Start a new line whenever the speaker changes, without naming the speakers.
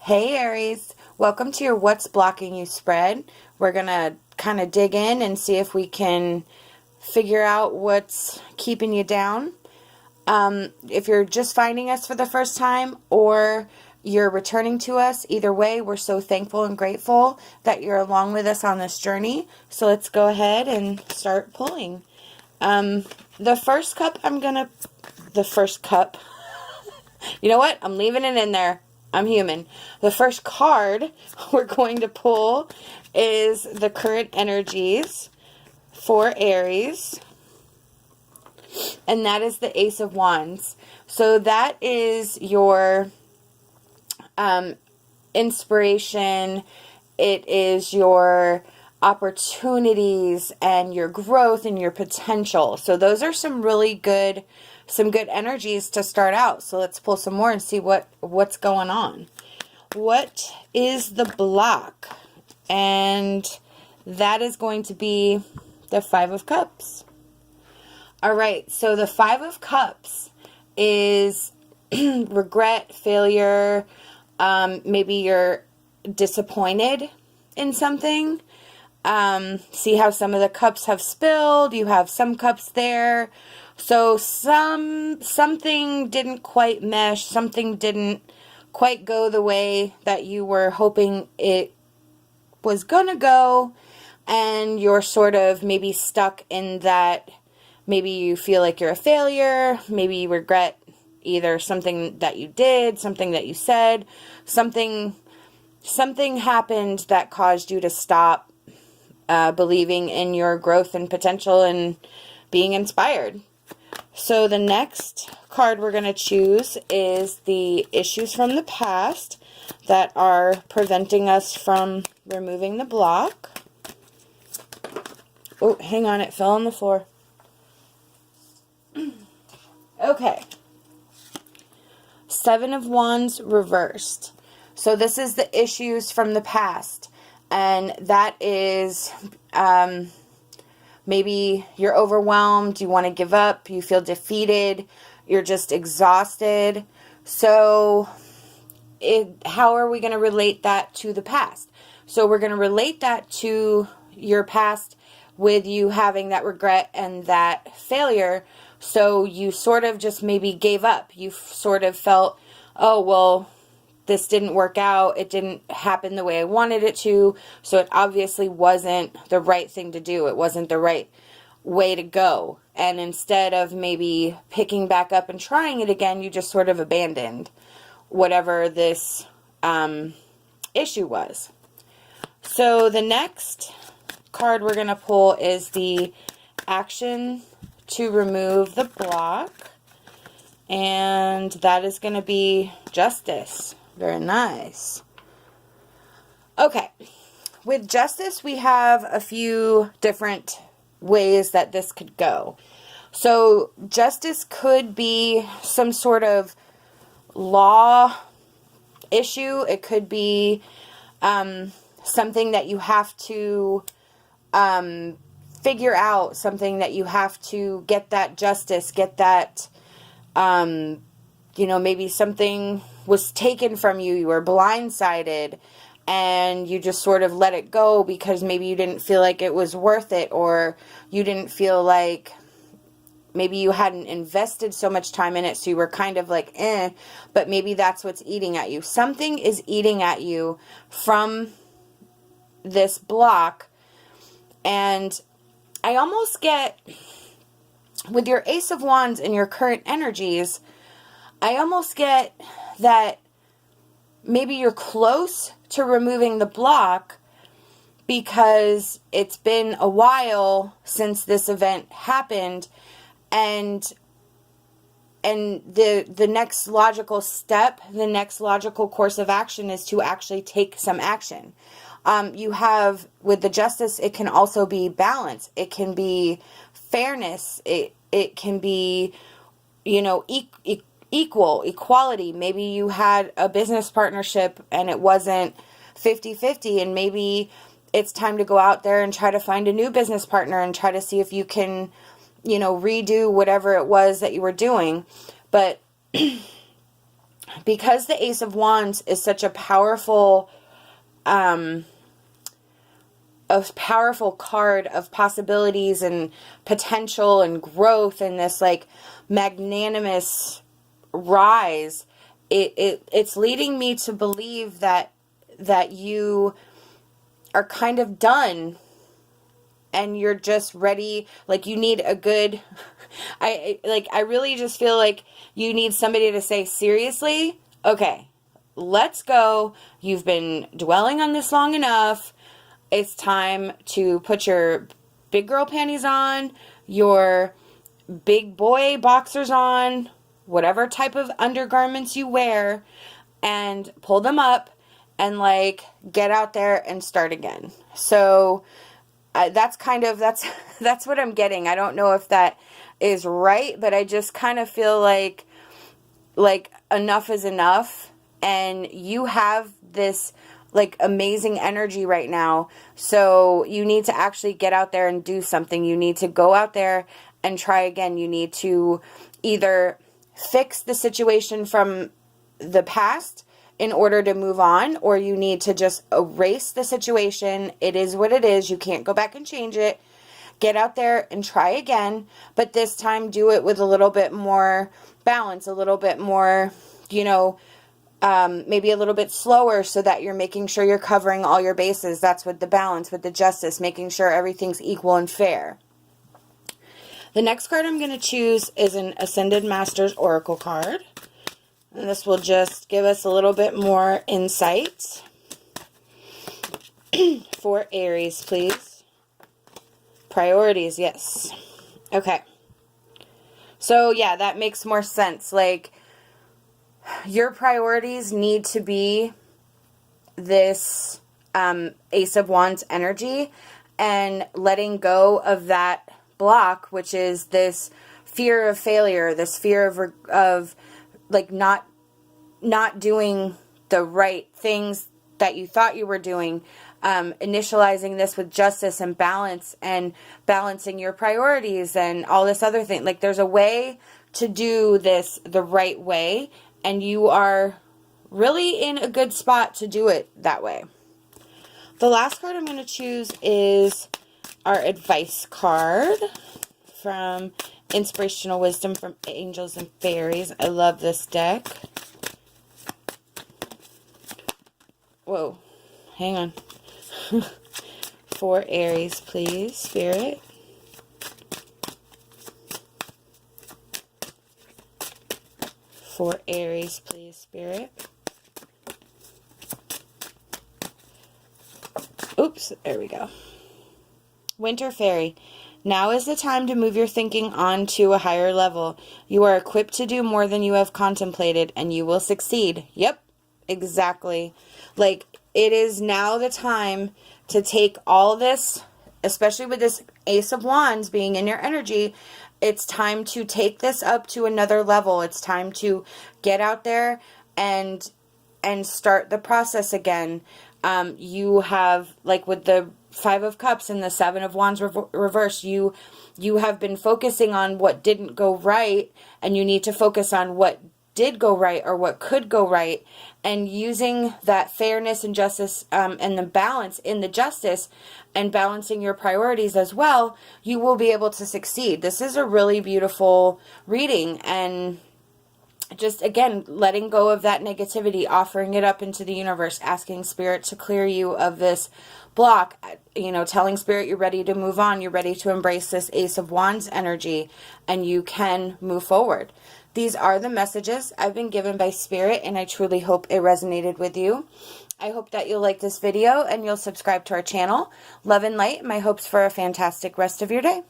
Hey Aries, welcome to your What's Blocking You spread. We're going to kind of dig in and see if we can figure out what's keeping you down. If you're just finding us for the first time or you're returning to us, either way, we're so thankful and grateful that you're along with us on this journey. So let's go ahead and start pulling. The first cup, you know what? I'm leaving it in there. I'm human. The first card we're going to pull is the current energies for Aries. And that is the Ace of Wands. So that is your inspiration. It is your opportunities and your growth and your potential. So those are some good energies to start out. So let's pull some more and see what's going on. What is the block? And that is going to be the Five of Cups. All right, so the Five of Cups is regret, failure, maybe you're disappointed in something. See how some of the cups have spilled. You have some cups there. So something didn't quite mesh. Something didn't quite go the way that you were hoping it was gonna go. And you're sort of maybe stuck in that. Maybe you feel like you're a failure. Maybe you regret either something that you did, something that you said, something happened that caused you to stop believing in your growth and potential and being inspired. So the next card we're going to choose is the issues from the past that are preventing us from removing the block. Oh, hang on, it fell on the floor. Okay. Seven of Wands reversed. So this is the issues from the past. And that is maybe you're overwhelmed, you want to give up, you feel defeated, you're just exhausted. So how are we going to relate that to the past? So we're going to relate that to your past with you having that regret and that failure. So you sort of just maybe gave up. You sort of felt, oh, well, this didn't work out. It didn't happen the way I wanted it to. So it obviously wasn't the right thing to do. It wasn't the right way to go. And instead of maybe picking back up and trying it again, you just sort of abandoned whatever this issue was. So the next card we're going to pull is the action to remove the block. And that is going to be justice. Very nice. Okay. With justice, we have a few different ways that this could go. So justice could be some sort of law issue. It could be something that you have to figure out, something that you have to get that justice, get that, maybe something was taken from you, you were blindsided, and you just sort of let it go because maybe you didn't feel like it was worth it, or you didn't feel like maybe you hadn't invested so much time in it, so you were kind of like, but maybe that's what's eating at you. Something is eating at you from this block, and I almost get, with your Ace of Wands and your current energies, I almost get that maybe you're close to removing the block because it's been a while since this event happened, and the next logical step, the next logical course of action is to actually take some action. You have, with the justice, it can also be balance. It can be fairness. It can be, equality. Maybe you had a business partnership and it wasn't 50-50, and maybe it's time to go out there and try to find a new business partner and try to see if you can, redo whatever it was that you were doing. But because the Ace of Wands is such a powerful card of possibilities and potential and growth and this like magnanimous rise, it's leading me to believe that you are kind of done and you're just ready. Like you need a good, I really just feel like you need somebody to say, seriously, okay, let's go. You've been dwelling on this long enough. It's time to put your big girl panties on, your big boy boxers on, whatever type of undergarments you wear, and pull them up and like get out there and start again. So that's what I'm getting. I don't know if that is right, but I just kind of feel like enough is enough, and you have this like amazing energy right now. So you need to actually get out there and do something. You need to go out there and try again. You need to either fix the situation from the past in order to move on, or you need to just erase the situation. It is what it is. You can't go back and change it. Get out there and try again, but this time do it with a little bit more balance, a little bit more, maybe a little bit slower, so that you're making sure you're covering all your bases. That's with the balance, with the justice, making sure everything's equal and fair. The next card I'm going to choose is an Ascended Masters Oracle card. And this will just give us a little bit more insight. For Aries, please. Priorities, yes. Okay. So, yeah, that makes more sense. Like, your priorities need to be this Ace of Wands energy, and letting go of that block, which is this fear of failure, this fear of like not doing the right things that you thought you were doing. Initializing this with justice and balance, and balancing your priorities and all this other thing. Like, there's a way to do this the right way, and you are really in a good spot to do it that way. The last card I'm going to choose is our advice card from Inspirational Wisdom from Angels and Fairies. I love this deck. Whoa, hang on. For Aries, please, Spirit. For Aries, please, Spirit. Oops, there we go. Winter Fairy. Now is the time to move your thinking on to a higher level. You are equipped to do more than you have contemplated, and you will succeed. Yep, exactly. Like, it is now the time to take all this, especially with this Ace of Wands being in your energy. It's time to take this up to another level. It's time to get out there and start the process again. You have, like with the Five of Cups and the Seven of Wands reversed, you have been focusing on what didn't go right, and you need to focus on what did go right, or what could go right, and using that fairness and justice and the balance in the justice, and balancing your priorities as well, you will be able to succeed. This is a really beautiful reading, and just, again, letting go of that negativity, offering it up into the universe, asking Spirit to clear you of this block, telling Spirit you're ready to move on, you're ready to embrace this Ace of Wands energy, and you can move forward. These are the messages I've been given by Spirit, and I truly hope it resonated with you. I hope that you'll like this video and you'll subscribe to our channel. Love and light, my hopes for a fantastic rest of your day.